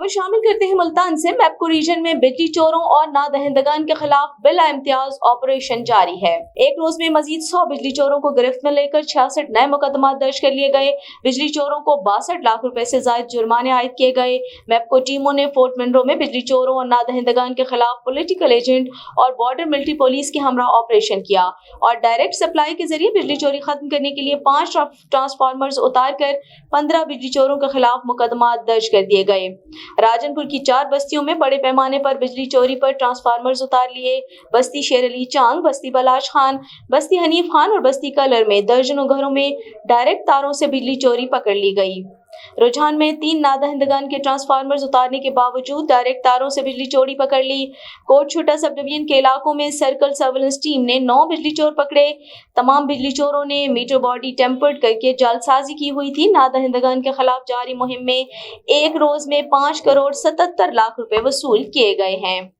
खबर शामिल करते हैं मुल्तान से। मैपको रीजन में बिजली चोरों और नादहिंदगान के खिलाफ बिला इम्तियाज ऑपरेशन जारी है। एक रोज में मजीद 100 बिजली चोरों को गिरफ्त में लेकर 66 नए मुकदमा दर्ज कर लिए गए। बिजली चोरों को 62 लाख रुपए से ज्यादा जुर्माने आयद किए गए। मैपको टीमों ने फोर्ट मनरो में बिजली चोरों और नादहिंदगान के खिलाफ पॉलिटिकल एजेंट और बॉर्डर मिलिट्री पुलिस के हमरा ऑपरेशन किया और डायरेक्ट सप्लाई के जरिए बिजली चोरी खत्म करने के लिए 5 ट्रांसफार्मर्स उतार कर 15 बिजली चोरों के खिलाफ मुकदमा दर्ज कर दिए गए। राजनपुर की 4 बस्तियों में बड़े पैमाने पर बिजली चोरी पर ट्रांसफार्मर्स उतार लिए। बस्ती शेर अली चांग, बस्ती बलाश खान, बस्ती हनीफ खान और बस्ती कलर में दर्जनों घरों में डायरेक्ट तारों से बिजली चोरी पकड़ ली गई। रुझान में 3 नादहिंदगान के ट्रांसफार्मर्स उतारने के बावजूद डायरेक्ट तारों से बिजली चोरी पकड़ ली। कोट छुटा सब डिवीजन के इलाकों में सर्कल सर्विलेंस टीम ने 9 बिजली चोर पकड़े। तमाम बिजली चोरों ने मीटर बॉडी टेम्पर्ड करके जालसाजी की हुई थी। नादहिंदगान के खिलाफ जारी मुहिम में एक रोज में 5 करोड़ 77 लाख रुपए वसूल किए गए हैं।